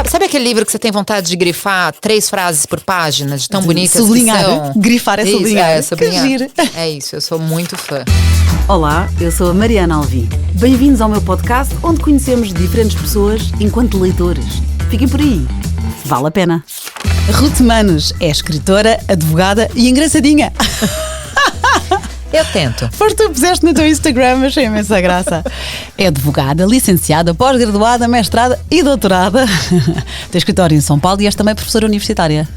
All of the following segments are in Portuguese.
Sabe aquele livro que você tem vontade de grifar 3 frases por página, de tão bonitas sublinhar, que são? Grifar é Isso, sublinhar. sublinhar. Que giro. É isso, eu sou muito fã. Olá, eu sou a Mariana Alvim. Bem-vindos ao meu podcast, onde conhecemos diferentes pessoas enquanto leitores. Fiquem por aí. Vale a pena. Ruth Manos é escritora, advogada e engraçadinha. Eu tento. Pois tu puseste no teu Instagram, achei imensa graça. É advogada, licenciada, pós-graduada, mestrada e doutorada. Tem escritório em São Paulo e és também professora universitária.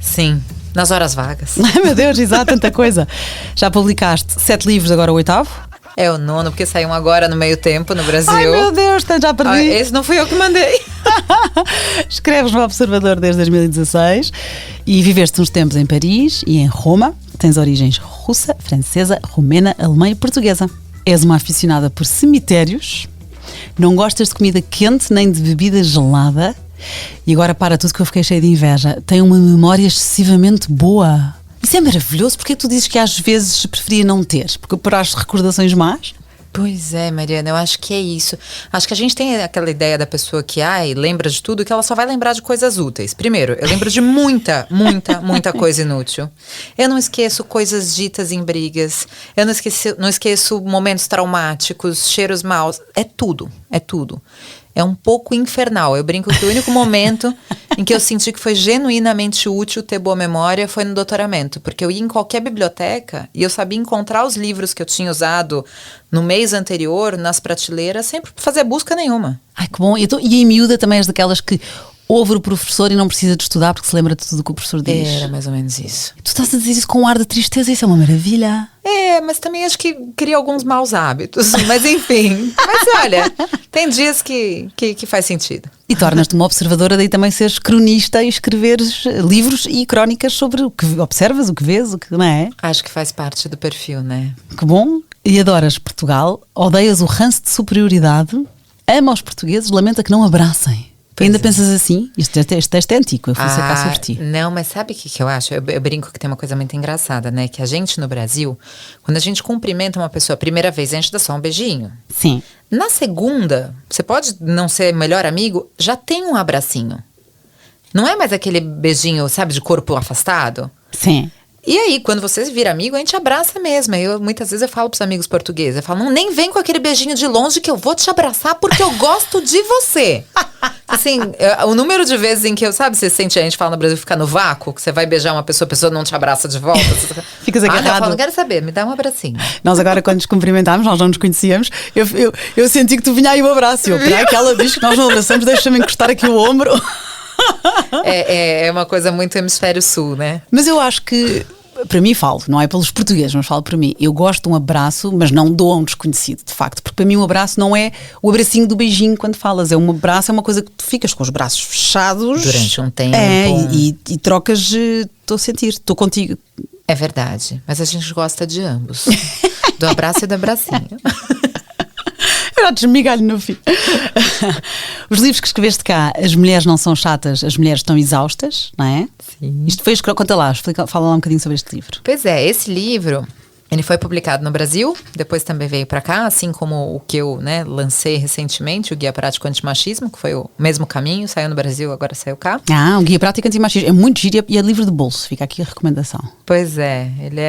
Sim, nas horas vagas. Ai meu Deus, exato, tanta coisa. Já publicaste 7 livros, agora o 8º? É o 9º, porque saiu um agora no meio tempo no Brasil. Ai meu Deus, já perdi. Esse não fui eu que mandei. Escreves no Observador desde 2016 e viveste uns tempos em Paris e em Roma. Tens origens russa, francesa, romena, alemã e portuguesa. És uma aficionada por cemitérios, não gostas de comida quente nem de bebida gelada e agora para tudo que eu fiquei cheia de inveja. Tem uma memória excessivamente boa. Isso é maravilhoso. Porquê tu dizes que às vezes preferia não ter? Porque para as recordações más? Pois é, Mariana, eu acho que é isso. Acho que a gente tem aquela ideia da pessoa que, lembra de tudo, que ela só vai lembrar de coisas úteis. Primeiro, eu lembro de muita coisa inútil. Eu não esqueço coisas ditas em brigas. Eu não esqueço momentos traumáticos, cheiros maus. É tudo. É um pouco infernal. Eu brinco que o único momento em que eu senti que foi genuinamente útil ter boa memória foi no doutoramento. Porque eu ia em qualquer biblioteca e eu sabia encontrar os livros que eu tinha usado no mês anterior, nas prateleiras, sem fazer busca nenhuma. Ai, que bom. E em miúda também és daquelas que ouve o professor e não precisa de estudar porque se lembra de tudo o que o professor diz. Era mais ou menos isso. Tu estás a dizer isso com um ar de tristeza, isso é uma maravilha. É, mas também acho que cria alguns maus hábitos. Mas enfim. Mas olha, tem dias que faz sentido. E tornas-te uma observadora, daí também seres cronista e escreveres livros e crónicas sobre o que observas, o que vês, o que não é? Acho que faz parte do perfil, né? Que bom. E adoras Portugal, odeias o ranço de superioridade, ama os portugueses, lamenta que não abracem. Ainda pensas assim? Este texto é antigo, eu fui sacar sobre ti. Não, mas sabe o que eu acho? Eu brinco que tem uma coisa muito engraçada, né? Que a gente no Brasil, quando a gente cumprimenta uma pessoa a primeira vez, a gente dá só um beijinho. Sim. Na segunda, você pode não ser melhor amigo, já tem um abracinho. Não é mais aquele beijinho, sabe, de corpo afastado? Sim. E aí, quando você vira amigo, a gente abraça mesmo. Muitas vezes eu falo pros amigos portugueses, eu falo, não, nem vem com aquele beijinho de longe que eu vou te abraçar porque eu gosto de você. Assim, o número de vezes em que você sente, a gente fala no Brasil, ficar no vácuo, que você vai beijar uma pessoa, a pessoa não te abraça de volta. Ficas agarrado. Não, eu falo, não quero saber, me dá um abracinho. Nós agora, quando nos cumprimentámos, nós não nos conhecíamos, eu senti que tu vinha aí o abraço. Para aquela diz que nós não abraçamos, deixa-me encostar aqui o ombro. É uma coisa muito hemisfério sul, né? Mas eu acho que, para mim falo, não é pelos portugueses, mas falo para mim. Eu gosto de um abraço, mas não dou a um desconhecido, de facto. Porque para mim um abraço não é o abracinho do beijinho quando falas. Um abraço é uma coisa que tu ficas com os braços fechados. Durante um tempo. E trocas, estou a sentir, estou contigo. É verdade, mas a gente gosta de ambos. Do abraço e do abracinho. Eu já desmigalho no fim. Os livros que escreveste cá, As Mulheres Não São Chatas, As Mulheres Estão Exaustas, não é? Sim. Isto foi, conta lá, fala lá um bocadinho sobre este livro. Pois é, esse livro, ele foi publicado no Brasil, depois também veio para cá, assim como o que eu lancei recentemente, o Guia Prático Antimachismo, que foi o mesmo caminho, saiu no Brasil, agora saiu cá. O Guia Prático Antimachismo, é muito giro e é livro de bolso, fica aqui a recomendação. Pois é, ele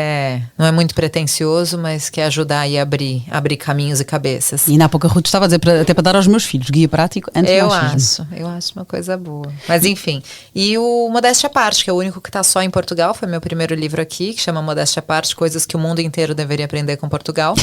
não é muito pretencioso, mas quer ajudar aí a abrir caminhos e cabeças. E ainda há pouco a Ruth estava a dizer, até para dar aos meus filhos, Guia Prático Antimachismo. Eu acho uma coisa boa. Mas enfim, e o Modéstia à Parte, que é o único que está só em Portugal, foi meu primeiro livro aqui, que chama Modéstia à Parte, coisas que o mundo inteiro deveria aprender com Portugal.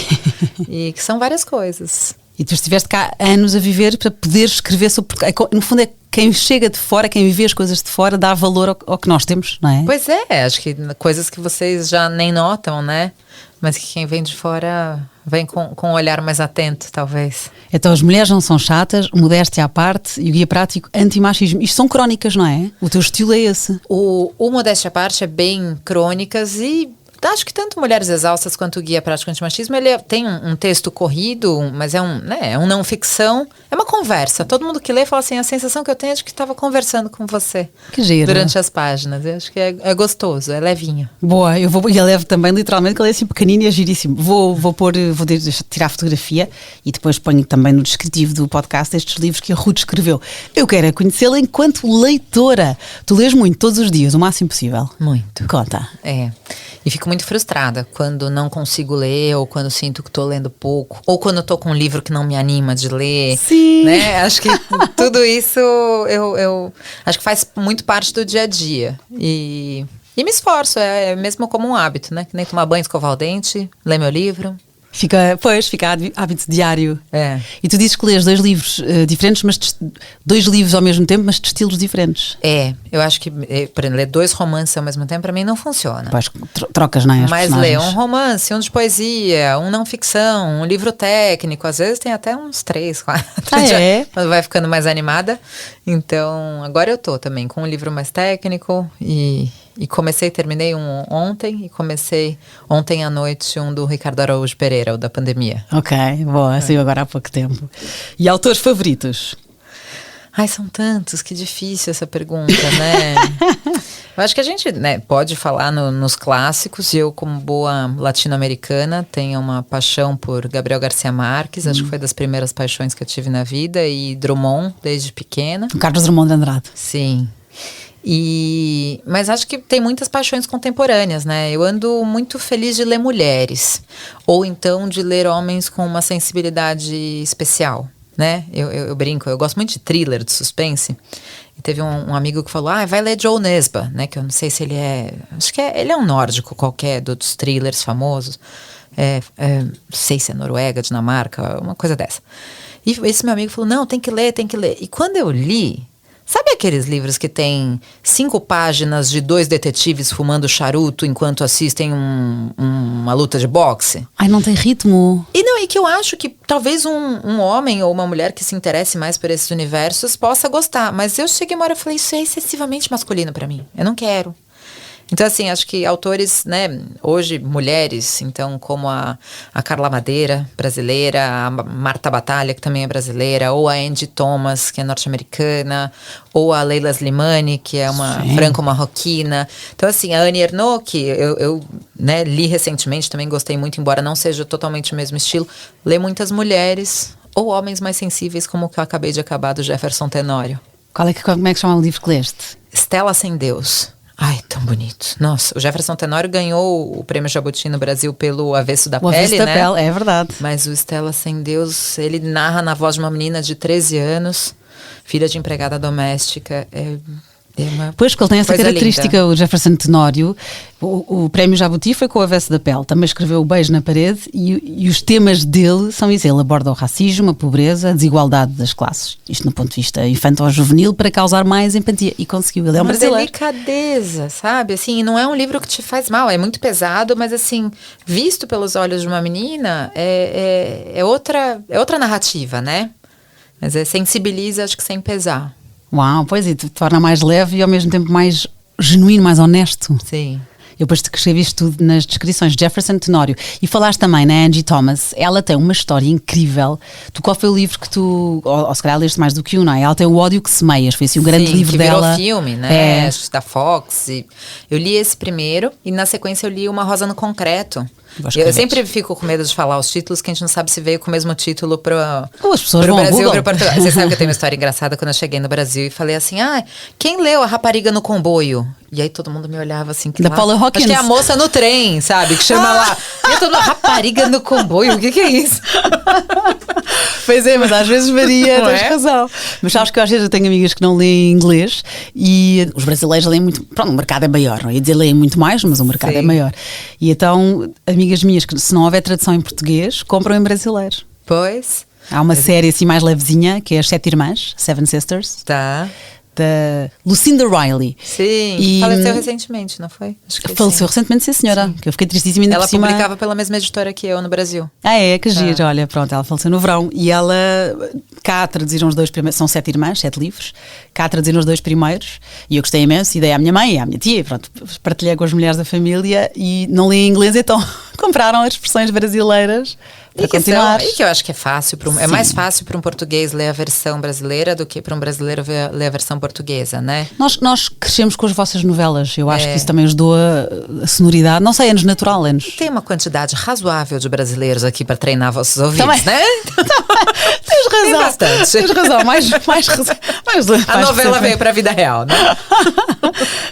E que são várias coisas. E tu estiveste cá anos a viver para poder escrever sobre... No fundo é quem chega de fora, quem vive as coisas de fora, dá valor ao que nós temos, não é? Pois é, acho que coisas que vocês já nem notam, né? Mas que quem vem de fora vem com um olhar mais atento, talvez. Então, As Mulheres Não São Chatas, Modéstia à Parte e o Guia Prático Antimachismo. Isto são crónicas, não é? O teu estilo é esse. O Modéstia à Parte é bem crônicas e acho que tanto Mulheres Exaustas quanto o Guia Prático Antimachismo, ele tem um texto corrido, mas é um não ficção, é uma conversa. Todo mundo que lê fala assim, a sensação que eu tenho é de que estava conversando com você. Que giro. Durante as páginas. Eu acho que é gostoso, é levinho. Boa, e eu levo também literalmente, que ele é assim pequenino e é giríssimo. Vou tirar fotografia e depois ponho também no descritivo do podcast estes livros que a Ruth escreveu. Eu quero é conhecê-la enquanto leitora. Tu lês muito, todos os dias, o máximo possível. Muito. Conta. E fico muito frustrada quando não consigo ler, ou quando sinto que estou lendo pouco, ou quando estou com um livro que não me anima de ler. Sim. Né? Acho que tudo isso eu acho que faz muito parte do dia a dia. E me esforço, é mesmo como um hábito, né? Que nem tomar banho, escovar o dente, ler meu livro. Fica hábito diário. E tu dizes que lês 2 livros diferentes, mas 2 livros ao mesmo tempo, mas de estilos diferentes. Eu acho que, por exemplo, ler 2 romances ao mesmo tempo, pra mim não funciona. Pois, trocas, não é? Mas ler um romance, um de poesia, um não ficção, um livro técnico, às vezes tem até uns 3, 4. Quando vai ficando mais animada. Então, agora eu tô também com um livro mais técnico e terminei um ontem, e comecei ontem à noite um do Ricardo Araújo Pereira, o da pandemia. Ok, boa, saiu agora há pouco tempo. E autores favoritos? Ai, são tantos, que difícil essa pergunta, né? Eu acho que a gente, né, pode falar nos clássicos, e eu, como boa latino-americana, tenho uma paixão por Gabriel Garcia Marques, acho que foi das primeiras paixões que eu tive na vida, e Drummond, desde pequena. Carlos Drummond de Andrade. Sim. Mas acho que tem muitas paixões contemporâneas, né? Eu ando muito feliz de ler mulheres, ou então de ler homens com uma sensibilidade especial, né? Eu brinco, eu gosto muito de thriller, de suspense. E teve um amigo que falou, vai ler Joe Nesbø, né? Que eu não sei se ele acho que ele é um nórdico qualquer, dos thrillers famosos. Não sei se é Noruega, Dinamarca, uma coisa dessa. E esse meu amigo falou, não, tem que ler. E quando eu li, sabe aqueles livros que tem 5 páginas de 2 detetives fumando charuto enquanto assistem uma luta de boxe? Ai, não tem ritmo. E que eu acho que talvez um homem ou uma mulher que se interesse mais por esses universos possa gostar. Mas eu cheguei uma hora e falei, isso é excessivamente masculino pra mim. Eu não quero. Então, assim, acho que autores, né, hoje mulheres, então, como a Carla Madeira, brasileira, a Marta Batalha, que também é brasileira, ou a Angie Thomas, que é norte-americana, ou a Leila Slimani, que é uma franco-marroquina. Então, assim, a Annie Ernaux, que eu né, li recentemente, também gostei muito, embora não seja totalmente o mesmo estilo, lê muitas mulheres ou homens mais sensíveis, como o que eu acabei de acabar, do Jefferson Tenório. Como é que chama o livro que leste? Stella Sem Deus. Ai, tão bonito. Nossa, o Jefferson Tenório ganhou o Prêmio Jabuti no Brasil pelo Avesso da Pele, né? O Avesso da Pele, é verdade. Mas o Stella Sem Deus, ele narra na voz de uma menina de 13 anos, filha de empregada doméstica. Pois, porque ele tem essa característica, linda. O Jefferson Tenório. O Prémio Jabuti foi com o Avesso da Pele. Também escreveu O Beijo na Parede e os temas dele são isso. Ele aborda o racismo, a pobreza, a desigualdade das classes. Isto no ponto de vista infantil-juvenil, para causar mais empatia. E conseguiu. Ele é um brasileiro. Delicadeza, sabe? Assim, não é um livro que te faz mal. É muito pesado, mas assim, visto pelos olhos de uma menina, é outra narrativa, né? Mas sensibiliza, acho que sem pesar. Uau, pois, e te torna mais leve e ao mesmo tempo mais genuíno, mais honesto. Sim. Eu depois te escrevi isto tudo nas descrições. Jefferson Tenório. E falaste também na Angie Thomas. Ela tem uma história incrível. Qual foi o livro que tu, ou se calhar leste mais do que um, não é? Ela tem O Ódio que Semeias. Foi assim um grande livro que dela. Virou filme, né? Da Fox. Eu li esse primeiro e na sequência eu li Uma Rosa no Concreto. Eu sempre fico com medo de falar os títulos, que a gente não sabe se veio com o mesmo título pro Brasil ou pro Portugal. Você sabe que eu tenho uma história engraçada quando eu cheguei no Brasil e falei assim, quem leu A Rapariga no Comboio? E aí todo mundo me olhava assim, que da Paula Hawkins. Acho que é a moça no trem, sabe? Que chama lá. E todo mundo, Rapariga no Comboio, o que é isso? Pois é, mas às vezes varia, tens razão. Mas sabes que às vezes eu tenho amigas que não leem inglês e os brasileiros leem muito. Pronto, o mercado é maior, não ia dizer leem muito mais, mas o mercado é maior. E então, amigas minhas que se não houver tradução em português, compram em brasileiro. Pois. Há uma série assim mais levezinha, que é As Sete Irmãs, Seven Sisters. Tá. da Lucinda Riley. Sim, E faleceu recentemente, não foi? Acho que faleceu recentemente, sim senhora, que eu fiquei tristíssima ainda Ela por cima. publicava pela mesma editora que eu no Brasil. Que giro, olha, pronto, ela faleceu no verão e ela, cá traduziram os 2 primeiros, são 7 irmãs, 7 livros, cá traduziram os 2 primeiros e eu gostei imenso e dei à minha mãe e à minha tia, pronto, partilhei com as mulheres da família e não li em inglês, então compraram as versões brasileiras para continuar. E que eu acho que é fácil, é mais fácil para um português ler a versão brasileira do que para um brasileiro ler a versão portuguesa, né? Nós crescemos com as vossas novelas, eu acho que isso também ajudou a sonoridade, não sei, anos natural, anos. Tem uma quantidade razoável de brasileiros aqui para treinar vossos ouvidos, também, né? Tens razão. Tem bastante. Tens razão, mais a novela veio para a vida real, né?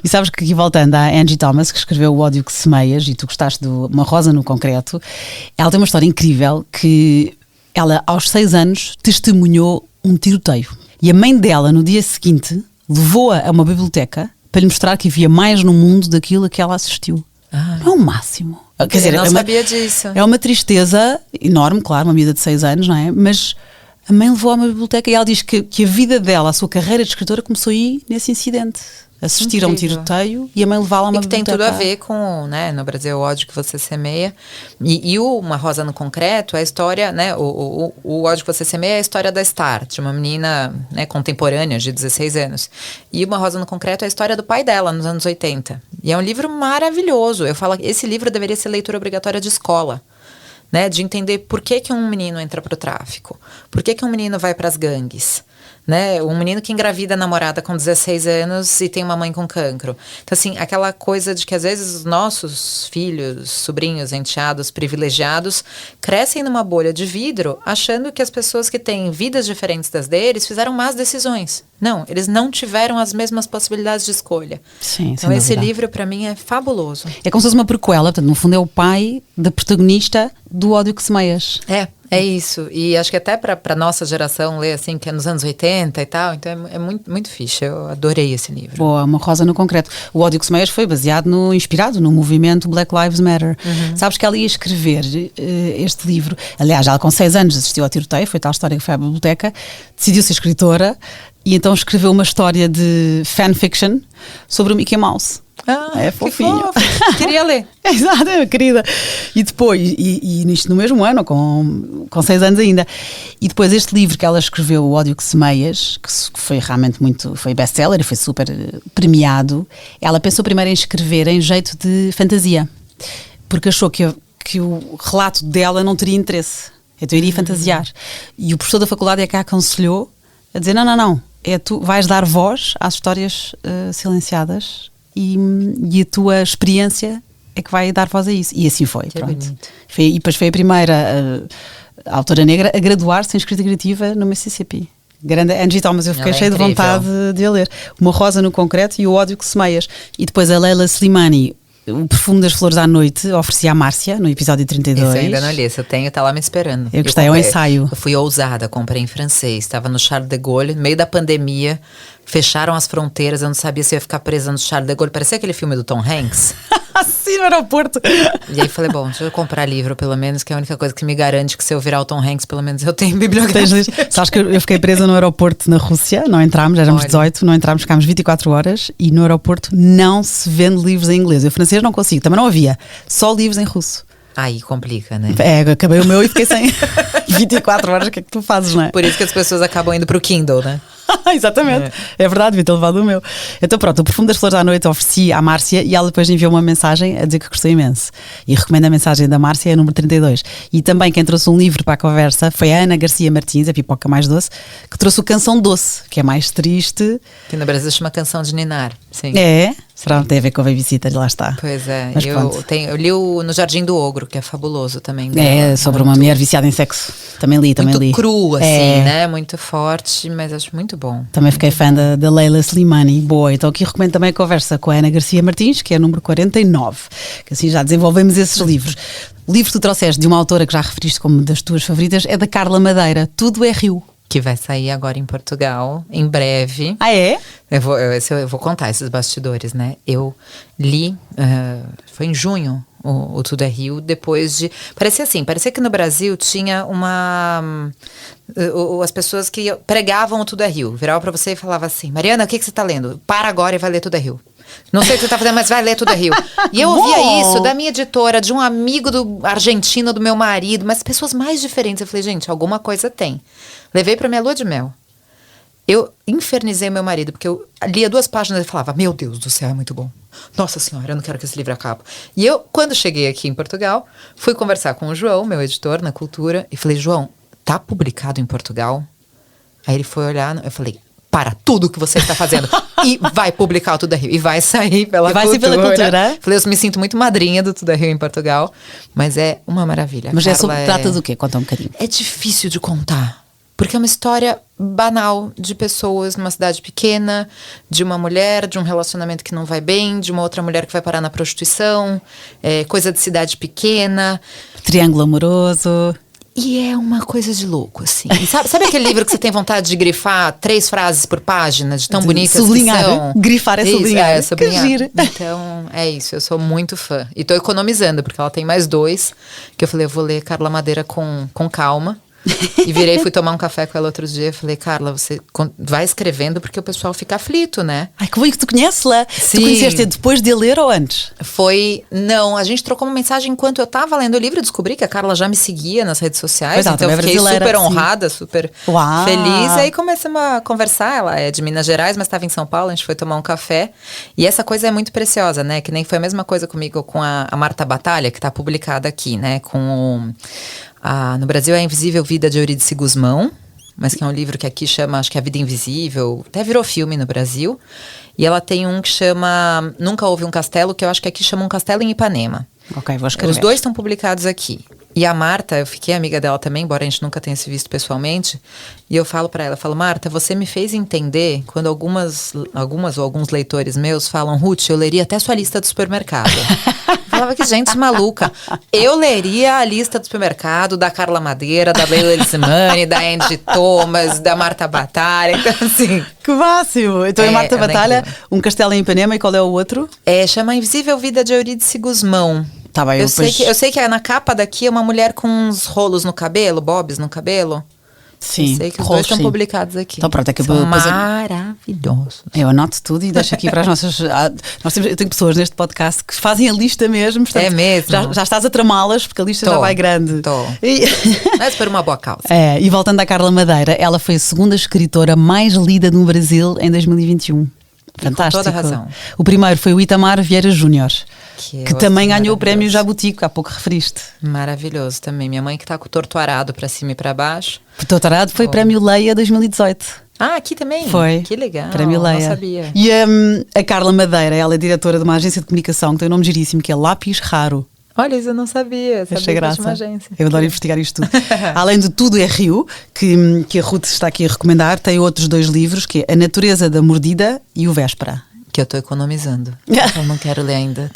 E sabes que aqui voltando à Angie Thomas, que escreveu O Ódio que Semeias, e tu gostaste de Uma Rosa no Concreto, ela tem uma história incrível que ela aos 6 anos testemunhou um tiroteio e a mãe dela no dia seguinte levou-a a uma biblioteca para lhe mostrar que havia mais no mundo daquilo a que ela assistiu. É o máximo. Quer dizer, eu não sabia disso. É uma tristeza enorme, claro, uma miúda de 6 anos, não é? Mas a mãe levou-a a uma biblioteca e ela diz que a vida dela, a sua carreira de escritora começou aí nesse incidente. Assistir a um tiroteio e a mãe levá-la a uma biblioteca. E que tem tudo a ver com, né, no Brasil, O Ódio que Você Semeia. E Uma Rosa no Concreto é a história, né, o Ódio que Você Semeia é a história da Star, de uma menina, né, contemporânea de 16 anos. E Uma Rosa no Concreto é a história do pai dela, nos anos 80. E é um livro maravilhoso. Eu falo que esse livro deveria ser leitura obrigatória de escola. Né, de entender por que um menino entra para o tráfico, por que um menino vai para as gangues, né, um menino que engravida a namorada com 16 anos e tem uma mãe com cancro. Então assim, aquela coisa de que às vezes os nossos filhos, sobrinhos, enteados, privilegiados crescem numa bolha de vidro achando que as pessoas que têm vidas diferentes das deles fizeram más decisões. Não, eles não tiveram as mesmas possibilidades de escolha. Sim, então esse livro para mim é fabuloso. É como se fosse uma prequela, portanto, no fundo é o pai da protagonista do Ódio que Semeias. É isso. E acho que até para nossa geração ler assim, que é nos anos 80 e tal, então é muito, muito fixe. Eu adorei esse livro. Boa, Uma Rosa no Concreto. O Ódio que Semeias foi inspirado no movimento Black Lives Matter. Sabes que ela ia escrever este livro. Aliás, ela com 6 anos assistiu ao tiroteio, foi tal história que foi à biblioteca, decidiu ser escritora e então escreveu uma história de fanfiction sobre o Mickey Mouse. É fofinho. Queria ler. Exato, é querida. E depois, e nisto no mesmo ano, com 6 anos ainda. E depois este livro que ela escreveu, O Ódio que Semeias, que foi realmente foi best-seller e foi super premiado, ela pensou primeiro em escrever em jeito de fantasia, porque achou que o relato dela não teria interesse. Então iria fantasiar. E o professor da faculdade é que a aconselhou a dizer, não, tu vais dar voz às histórias silenciadas e a tua experiência é que vai dar voz a isso. E assim foi, pronto. E depois foi a primeira a autora negra a graduar-se em escrita criativa no Mississippi. Grande Angie Thomas, eu fiquei cheia de vontade de a ler. Uma Rosa no Concreto e O Ódio que Semeias. E depois a Leila Slimani, O Perfume das Flores à Noite, oferecia a Márcia no episódio 32. Isso eu ainda não li, se eu tenho, tá lá me esperando. Eu gostei, é um ensaio. Eu fui ousada, comprei em francês, estava no Charles de Gaulle, no meio da pandemia, fecharam as fronteiras, eu não sabia se eu ia ficar presa no Charles de Gaulle, parecia aquele filme do Tom Hanks. Sim, no aeroporto. E aí falei, deixa eu comprar livro pelo menos, que é a única coisa que me garante que se eu virar o Tom Hanks, pelo menos eu tenho bibliografia. Sabes que eu fiquei presa no aeroporto na Rússia, não entramos, éramos 18, não entramos, ficámos 24 horas e no aeroporto não se vende livros em inglês. Eu francês não consigo, também não havia, só livros em russo. Aí complica, né? Acabei o meu e fiquei sem 24 horas, o que é que tu fazes, não é? Por isso que as pessoas acabam indo pro Kindle, né? Exatamente, é verdade, devia ter levado o meu. Então pronto, O Perfume das Flores à Noite ofereci à Márcia e ela depois enviou uma mensagem a dizer que gostou imenso. E recomendo a mensagem da Márcia, é a número 32. E também quem trouxe um livro para a conversa foi a Ana Garcia Martins, a pipoca mais doce, que trouxe o Canção Doce, que é mais triste. Que no Brasil chama Canção de Ninar, sim. Pronto, tem a ver com a babysitter, lá está. Pois é, eu li No Jardim do Ogro, que é fabuloso também. Sobre uma mulher viciada em sexo. Também li. Muito cru, assim, né? Muito forte, mas acho muito bom. Também fiquei fã da Leila Slimani. Boa, então aqui recomendo também a conversa com a Ana Garcia Martins, que é a número 49, que assim já desenvolvemos esses livros. O livro que tu trouxeste de uma autora que já referiste como das tuas favoritas é da Carla Madeira, Tudo é Rio. Que vai sair agora em Portugal, em breve. Ah, é? Eu vou contar esses bastidores, né? Eu li, foi em junho, o Tudo é Rio, depois de... Parecia que no Brasil tinha as pessoas que pregavam o Tudo é Rio. Viravam pra você e falavam assim, Mariana, o que você tá lendo? Para agora e vai ler Tudo é Rio. Não sei o que você tá fazendo, mas vai ler Tudo é Rio. E eu ouvia isso da minha editora, de um amigo argentino do meu marido, mas pessoas mais diferentes. Eu falei, gente, alguma coisa tem. Levei pra minha lua de mel. Eu infernizei meu marido, porque eu lia 2 páginas e falava, meu Deus do céu, é muito bom. Nossa Senhora, eu não quero que esse livro acabe. E eu, quando cheguei aqui em Portugal, fui conversar com o João, meu editor na Cultura, e falei, João, tá publicado em Portugal? Aí ele foi olhar, eu falei, para tudo que você está fazendo e vai publicar o Tudo é Rio. E vai sair pela Cultura. Vai sair pela Cultura. Falei, eu me sinto muito madrinha do Tudo é Rio em Portugal, mas é uma maravilha. Mas trata do quê? Conta um bocadinho. É difícil de contar. Porque é uma história banal de pessoas numa cidade pequena, de uma mulher, de um relacionamento que não vai bem, de uma outra mulher que vai parar na prostituição, coisa de cidade pequena. Triângulo amoroso. E é uma coisa de louco, assim. E sabe aquele livro que você tem vontade de grifar 3 frases por página, de tão bonitas sublinhar, que são? Grifar é sublinhar. Sublinhar. Que giro. Então, é isso. Eu sou muito fã. E tô economizando, porque ela tem mais 2, que eu falei, eu vou ler Carla Madeira com calma. E virei, fui tomar um café com ela outro dia. Falei, Carla, você vai escrevendo porque o pessoal fica aflito, né? Ai, que bom que tu conheces-la. Sim. Tu conheceste depois de ler ou antes? Não, a gente trocou uma mensagem enquanto eu tava lendo o livro. Descobri que a Carla já me seguia nas redes sociais. Então eu fiquei super honrada, super feliz. E aí começamos a conversar. Ela é de Minas Gerais, mas estava em São Paulo. A gente foi tomar um café. E essa coisa é muito preciosa, né? Que nem foi a mesma coisa comigo com a Marta Batalha, que tá publicada aqui, né? No Brasil é A Invisível Vida de Eurídice Gusmão, mas que é um livro que aqui chama, acho que é A Vida Invisível, até virou filme no Brasil. E ela tem um que chama Nunca Houve um Castelo, que eu acho que aqui chama Um Castelo em Ipanema. Ok, vou escrever. Os 2 estão publicados aqui. E a Marta, eu fiquei amiga dela também, embora a gente nunca tenha se visto pessoalmente. E eu falo pra ela, Marta, você me fez entender quando algumas ou alguns leitores meus falam, Ruth, eu leria até sua lista do supermercado. Eu falava que gente maluca. Eu leria a lista do supermercado da Carla Madeira, da Leila Elismani, da Angie Thomas, da Marta Batalha. Então, assim... Que máximo! Então é Marta Batalha, Um Castelo em Ipanema, e qual é o outro? Chama Invisível Vida de Eurídice Gusmão. Tá bem, eu sei que na capa daqui é uma mulher com uns rolos no cabelo, bobs no cabelo. Sim. Eu sei que os 2 estão publicados aqui. Então pronto, é que são maravilhosos. Eu anoto tudo e deixo aqui para as nossas... eu tenho pessoas neste podcast que fazem a lista mesmo. Portanto, é mesmo? Já estás a tramá-las, porque a lista já vai grande. Mas por uma boa causa. E voltando à Carla Madeira, ela foi a 2ª escritora mais lida no Brasil em 2021. Fantástico. Com toda a razão. O primeiro foi o Itamar Vieira Júnior, que também ganhou o prémio Jabuti, que há pouco referiste. Maravilhoso também. Minha mãe que está com o torto arado para cima e para baixo. O torto arado foi prémio Leia 2018. Aqui também? Foi. Que legal. Prémio Leia. Não sabia. E a Carla Madeira, ela é diretora de uma agência de comunicação que tem um nome giríssimo, que é Lápis Raro. Olha, isso eu não sabia. Achei graça. Uma agência. Eu adoro investigar isto tudo. Além de Tudo é Rio, que a Ruth está aqui a recomendar, tem outros 2 livros, que é A Natureza da Mordida e O Véspera. Que eu estou economizando. Eu não quero ler ainda.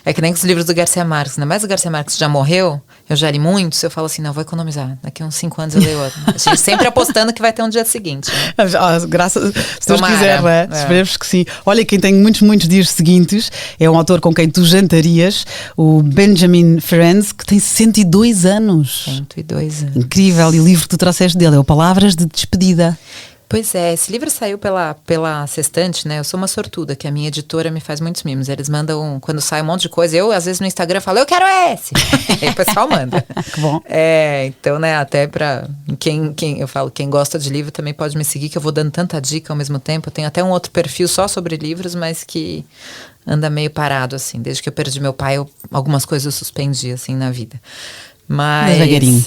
É que nem os livros do Garcia Marques. Ainda mais o Garcia Marques já morreu, eu já li muitos, eu falo assim, não, vou economizar. Daqui a uns 5 anos eu leio outro. A gente sempre apostando que vai ter um dia seguinte. Né? Graças, se Deus quiser, não é? Esperemos que sim. Olha, quem tem muitos dias seguintes é um autor com quem tu jantarias, o Benjamin Ferencz, que tem 102 anos. 102 anos. Incrível. E o livro que tu trouxeste dele é o Palavras de Despedida. Pois é, esse livro saiu pela Sextante, né? Eu sou uma sortuda, que a minha editora me faz muitos mimos. Eles mandam, quando sai um monte de coisa, eu às vezes no Instagram falo, eu quero esse! Aí o pessoal manda. Que bom. Então, né, até pra eu falo, quem gosta de livro também pode me seguir, que eu vou dando tanta dica ao mesmo tempo. Eu tenho até um outro perfil só sobre livros, mas que anda meio parado, assim. Desde que eu perdi meu pai, algumas coisas eu suspendi, assim, na vida. Mas... Devagarinho.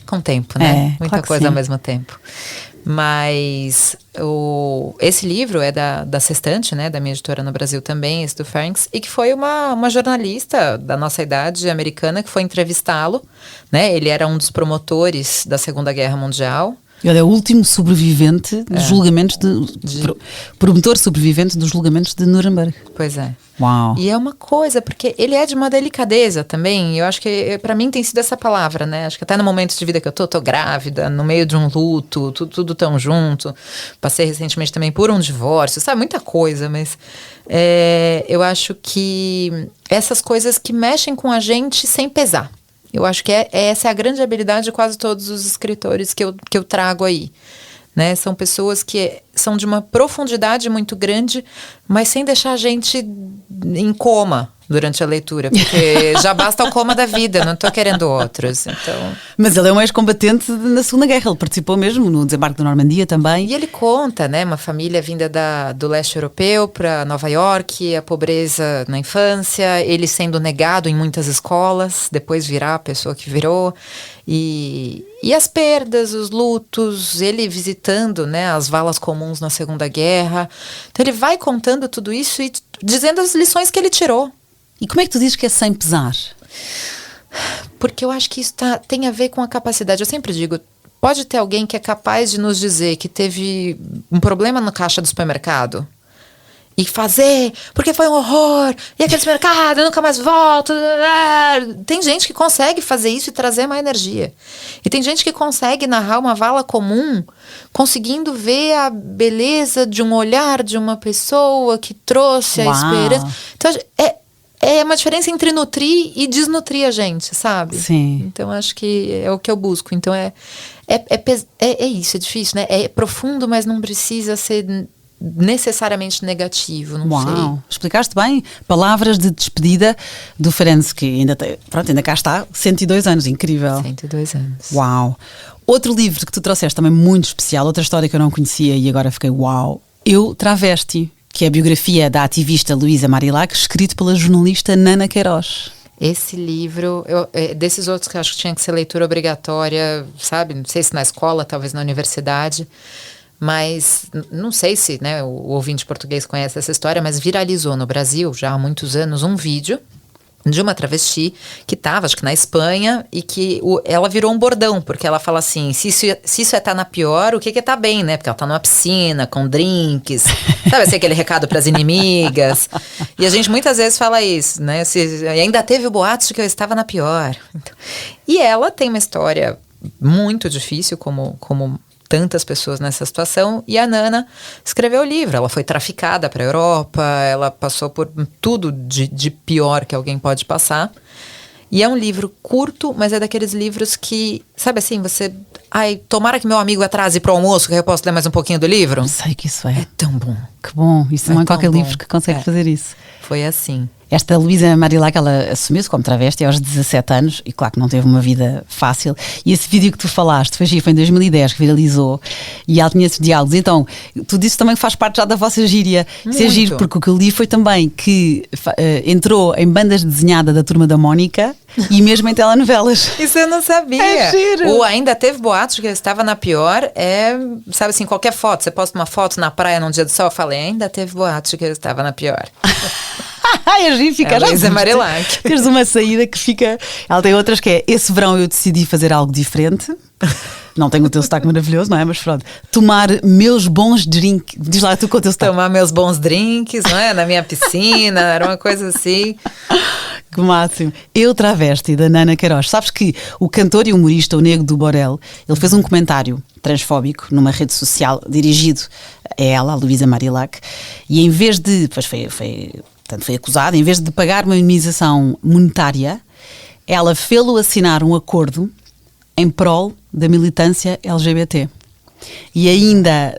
Com o tempo, né? Muita claro coisa ao mesmo tempo. Mas esse livro é da Sextante, né, da minha editora no Brasil também, esse do Ferencz, e que foi uma jornalista da nossa idade americana que foi entrevistá-lo, né, ele era um dos promotores da Segunda Guerra Mundial. Ele é o último sobrevivente dos julgamentos promotor sobrevivente dos julgamentos de Nuremberg. Pois é. Uau. E é uma coisa, porque ele é de uma delicadeza também. Eu acho que pra mim tem sido essa palavra, né? Acho que até no momento de vida que eu tô grávida, no meio de um luto, tudo tão junto. Passei recentemente também por um divórcio, sabe? Muita coisa, mas eu acho que essas coisas que mexem com a gente sem pesar. Eu acho que essa é a grande habilidade de quase todos os escritores que eu trago aí. Né? São pessoas que são de uma profundidade muito grande, mas sem deixar a gente em coma durante a leitura, porque já basta o coma da vida, não estou querendo outros. Então... Mas ele é um ex-combatente na Segunda Guerra, ele participou mesmo no desembarque da Normandia também. E ele conta, né, uma família vinda do leste europeu para Nova York, a pobreza na infância, ele sendo negado em muitas escolas, depois virar a pessoa que virou, e as perdas, os lutos, ele visitando, né, as valas comuns na Segunda Guerra. Então ele vai contando tudo isso e dizendo as lições que ele tirou. E como é que tu dizes que é sem pesar? Porque eu acho que isso tem a ver com a capacidade. Eu sempre digo, pode ter alguém que é capaz de nos dizer que teve um problema na caixa do supermercado e fazer, porque foi um horror, e aquele supermercado, eu nunca mais volto. Tem gente que consegue fazer isso e trazer uma energia. E tem gente que consegue narrar uma vala comum, conseguindo ver a beleza de um olhar de uma pessoa que trouxe a esperança. Então, é uma diferença entre nutrir e desnutrir a gente, sabe? Sim. Então, acho que é o que eu busco. Então, é isso, é difícil, né? É profundo, mas não precisa ser necessariamente negativo, não sei. Explicaste bem. Palavras de despedida do Ferenc, que ainda cá está, 102 anos, incrível. 102 anos. Uau. Outro livro que tu trouxeste também muito especial, outra história que eu não conhecia e agora fiquei uau. Eu, Travesti, que é a biografia da ativista Luísa Marilac, escrito pela jornalista Nana Queiroz. Esse livro, desses outros que eu acho que tinha que ser leitura obrigatória, sabe? Não sei se na escola, talvez na universidade, mas não sei se, né, o ouvinte português conhece essa história, mas viralizou no Brasil já há muitos anos um vídeo de uma travesti que estava, acho que na Espanha, e que ela virou um bordão, porque ela fala assim, se isso é tá na pior, o que é tá bem, né? Porque ela tá numa piscina, com drinks, sabe assim, aquele recado pras inimigas. E a gente muitas vezes fala isso, né? Ainda teve o boato de que eu estava na pior. Então, e ela tem uma história muito difícil, como tantas pessoas nessa situação, e a Nana escreveu o livro. Ela foi traficada para a Europa, ela passou por tudo de pior que alguém pode passar. E é um livro curto, mas é daqueles livros que, sabe assim, você... Ai, tomara que meu amigo atrase para o almoço, que eu posso ler mais um pouquinho do livro. Não sei o que isso é. É tão bom. Que bom. Isso não é qualquer livro que consegue fazer isso. Foi assim. Esta Luísa Marilac, ela assumiu-se como travesti aos 17 anos e claro que não teve uma vida fácil. E esse vídeo que tu falaste foi em 2010 que viralizou e ela tinha esses diálogos. Então, tu disse também que faz parte já da vossa gíria. Isso é giro, porque o que eu li foi também que entrou em bandas de desenhada da Turma da Mónica e mesmo em telenovelas. Isso eu não sabia. É giro. Ou ainda teve boatos que eu estava na pior, sabe assim, qualquer foto, você posta uma foto na praia num dia do sol, eu falei, ainda teve boatos que eu estava na pior. A Gi fica já. Luísa Marilac. Tens uma saída que fica. Ela tem outras que é: esse verão eu decidi fazer algo diferente. Não tenho o teu sotaque maravilhoso, não é? Mas pronto. Tomar meus bons drinks. Diz lá tu com o teu sotaque. Tomar meus bons drinks, não é? Na minha piscina, era uma coisa assim. Que máximo. Eu, Travesti, da Nana Queiroz. Sabes que o cantor e humorista, o Nego do Borel, ele fez um comentário transfóbico numa rede social dirigido a ela, a Luísa Marilac, e em vez de. Pois foi acusada, em vez de pagar uma indemnização monetária, ela fê-lo assinar um acordo em prol da militância LGBT. E ainda,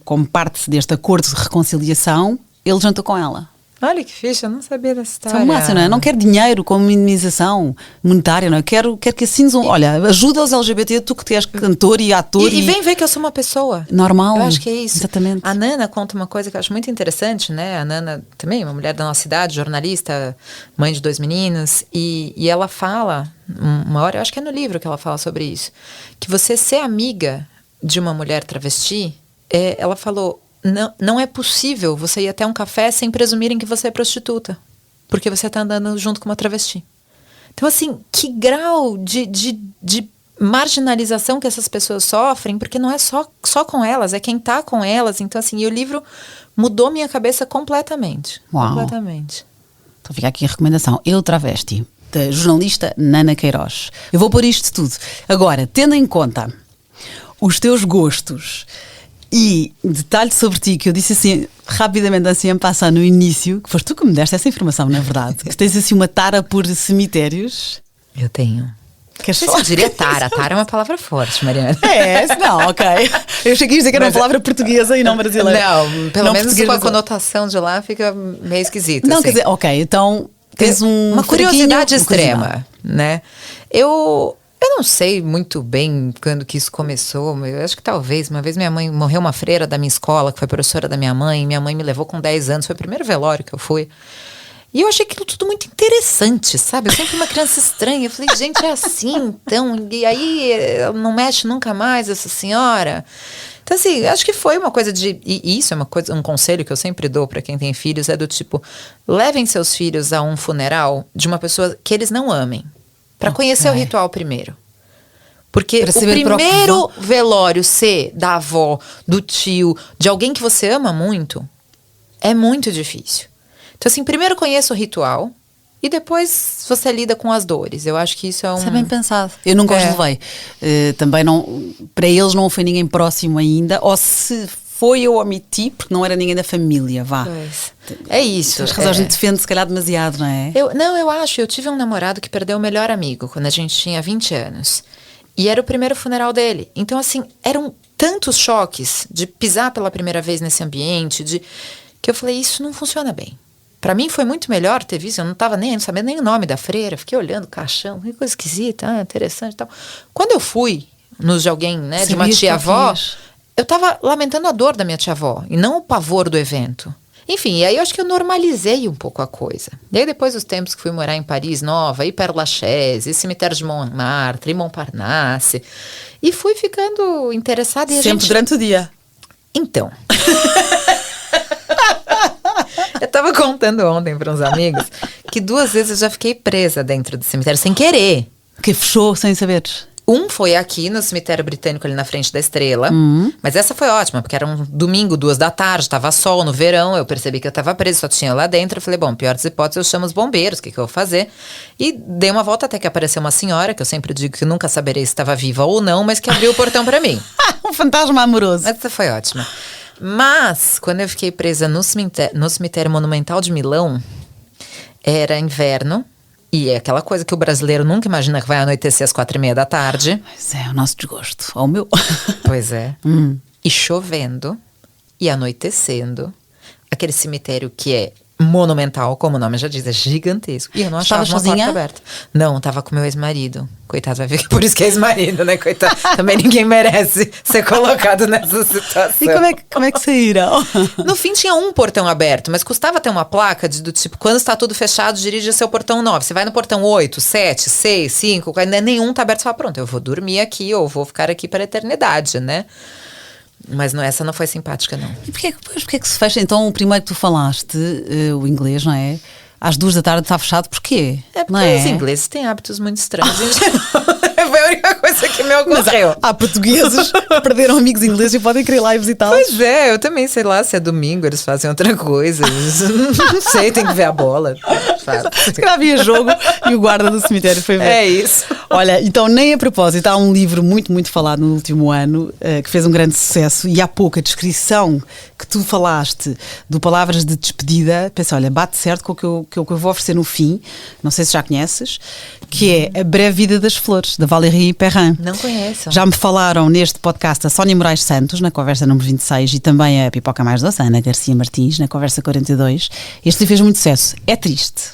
como parte deste acordo de reconciliação, ele jantou com ela. Olha que fixe, eu não sabia dessa história. São máximo, não é? Não quero dinheiro como indemnização monetária, não é? Quero que assines olha, ajuda os LGBT, tu que és cantor e ator. E vem ver que eu sou uma pessoa. Normal. Eu acho que é isso. Exatamente. A Nana conta uma coisa que eu acho muito interessante, né? A Nana também, uma mulher da nossa cidade, jornalista, mãe de 2 meninos, e ela fala, uma hora, eu acho que é no livro que ela fala sobre isso, que você ser amiga de uma mulher travesti, ela falou, não é possível você ir até um café sem presumirem que você é prostituta, porque você está andando junto com uma travesti. Então, assim, que grau de marginalização que essas pessoas sofrem, porque não é só com elas, é quem tá com elas. Então, assim, e o livro mudou minha cabeça completamente. Uau. Completamente. Então fica aqui a recomendação. Eu Travesti, da jornalista Nana Queiroz. Eu vou pôr isto tudo. Agora, tendo em conta os teus gostos e detalhe sobre ti, que eu disse assim, rapidamente assim, a passar no início, que foste tu que me deste essa informação, na verdade, que tens assim uma tara por cemitérios. Eu tenho. Queres Não sei se eu diria tara. Tara é uma palavra forte, Mariana. Não, ok. Eu achei que ia dizer que era uma palavra portuguesa e não brasileira. Não, pelo não menos com a conotação de lá fica meio esquisito. Não, assim. quer dizer, ok, então tens uma curiosidade extrema, curiosidade. né? Eu não sei muito bem quando que isso começou. Eu acho que talvez, uma vez minha mãe morreu, uma freira da minha escola, que foi professora da minha mãe me levou com 10 anos, foi o primeiro velório que eu fui. E eu achei aquilo tudo muito interessante, sabe? Eu sempre fui uma criança estranha. Eu falei, gente, é assim, então. E aí, não mexe nunca mais essa senhora. Então, assim, acho que foi uma coisa de... E isso é uma coisa, um conselho que eu sempre dou para quem tem filhos, é do tipo, levem seus filhos a um funeral de uma pessoa que eles não amem. Para conhecer o ritual primeiro. Porque o primeiro velório ser da avó, do tio, de alguém que você ama muito, é muito difícil. Então, assim, primeiro conheça o ritual e depois você lida com as dores. Eu acho que isso é Isso é bem pensado. Eu nunca os levei. Também não... Para eles não foi ninguém próximo ainda. Ou se foi, eu omiti, porque não era ninguém da família, vá. Pois. É isso. Tens razão, a gente defende se calhar demasiado, não é? Eu tive um namorado que perdeu o melhor amigo quando a gente tinha 20 anos. E era o primeiro funeral dele. Então, assim, eram tantos choques de pisar pela primeira vez nesse ambiente, que eu falei, isso não funciona bem. Pra mim foi muito melhor ter visto, eu não tava nem sabendo nem o nome da freira, fiquei olhando o caixão, que coisa esquisita, interessante e tal. Quando eu fui nos de alguém, né, de uma tia-avó, eu tava lamentando a dor da minha tia-avó, e não o pavor do evento. Enfim, e aí eu acho que eu normalizei um pouco a coisa. E aí depois dos tempos que fui morar em Paris Nova, e Père Lachaise, e cemitério de Montmartre, e Montparnasse, e fui ficando interessada. E sempre durante o dia. Então... Eu tava contando ontem para uns amigos que 2 vezes eu já fiquei presa dentro do cemitério, sem querer. Que fechou sem saberes? Um foi aqui no cemitério britânico, ali na frente da Estrela. Mas essa foi ótima, porque era um domingo, 2 da tarde, tava sol no verão. Eu percebi que eu tava presa, só tinha eu lá dentro. Eu falei, bom, pior das hipóteses, eu chamo os bombeiros, o que eu vou fazer? E dei uma volta até que apareceu uma senhora, que eu sempre digo que nunca saberei se estava viva ou não, mas que abriu o portão para mim. Um fantasma amoroso. Essa foi ótima. Mas, quando eu fiquei presa no cemitério monumental de Milão, era inverno, e é aquela coisa que o brasileiro nunca imagina que vai anoitecer às 4:30 da tarde. Pois é, o nosso desgosto, ao meu. Pois é. E chovendo, e anoitecendo, aquele cemitério que é monumental, como o nome já diz, é gigantesco. E eu não achava uma porta aberta. Não, tava com meu ex-marido. Coitado, vai ver que por isso que é ex-marido, né? Coitado. Também ninguém merece ser colocado nessa situação. E como é que saíram? No fim tinha um portão aberto, mas custava ter uma placa do tipo, quando está tudo fechado, dirige seu portão 9. Você vai no portão 8, 7, 6, 5, nenhum tá aberto. Você fala, pronto, eu vou dormir aqui ou vou ficar aqui para a eternidade, né? Mas essa não foi simpática, não. E porquê que se fecha? Então, o primeiro que tu falaste, o inglês, não é? Às 2 da tarde está fechado, porquê? É porque os ingleses têm hábitos muito estranhos. Foi a única coisa que me ocorreu. Mas há portugueses que perderam amigos ingleses e podem querer ir lá e visitá-los. Pois é, eu também sei lá, se é domingo eles fazem outra coisa. Não sei, tem que ver a bola. Se calhar havia jogo e o guarda do cemitério foi ver. É isso. Olha, então nem a propósito, há um livro muito, muito falado no último ano, que fez um grande sucesso, e há pouco a descrição que tu falaste do Palavras de Despedida, pensa, olha, bate certo com o que eu vou oferecer no fim, não sei se já conheces, que é A Breve Vida das Flores, da Valérie Perrin. Não conheço. Já me falaram neste podcast a Sónia Moraes Santos, na conversa número 26, e também a Pipoca Mais Doce, a Ana Garcia Martins, na conversa 42. Este livro fez muito sucesso. É triste.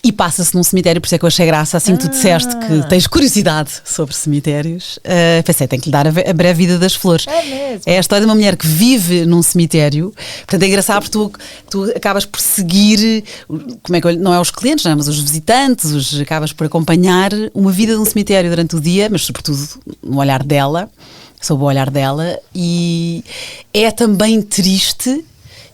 E passa-se num cemitério, por isso é que eu achei graça, assim que tu disseste que tens curiosidade sobre cemitérios. Pensei, tenho que lhe dar a breve vida das flores. É mesmo. É a história de uma mulher que vive num cemitério. Portanto, é engraçado porque tu acabas por seguir, como é que não é os clientes, não é, mas os visitantes, acabas por acompanhar uma vida de um cemitério durante o dia, mas sobretudo no olhar dela, sob o olhar dela. E é também triste.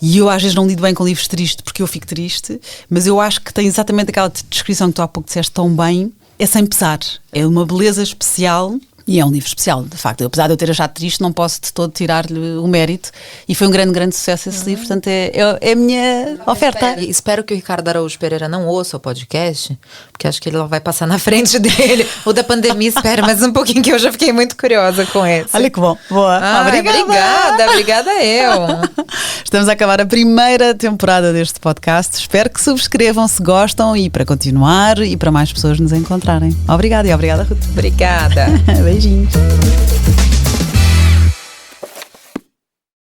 E eu às vezes não lido bem com livros tristes porque eu fico triste, mas eu acho que tem exatamente aquela descrição que tu há pouco disseste tão bem, é sem pesar. É uma beleza especial. E é um livro especial, de facto. Apesar de eu ter achado triste, não posso de todo tirar-lhe o mérito. E foi um grande sucesso esse livro. Portanto, é a minha oferta. Espero que o Ricardo Araújo Pereira não ouça o podcast, porque acho que ele vai passar na frente dele. O da pandemia, espera mais um pouquinho, que eu já fiquei muito curiosa com esse. Olha que bom. Boa. Obrigada eu. Estamos a acabar a primeira temporada deste podcast. Espero que subscrevam se gostam e para continuar e para mais pessoas nos encontrarem. Obrigada e obrigada, Ruth. Obrigada. Beijinhos.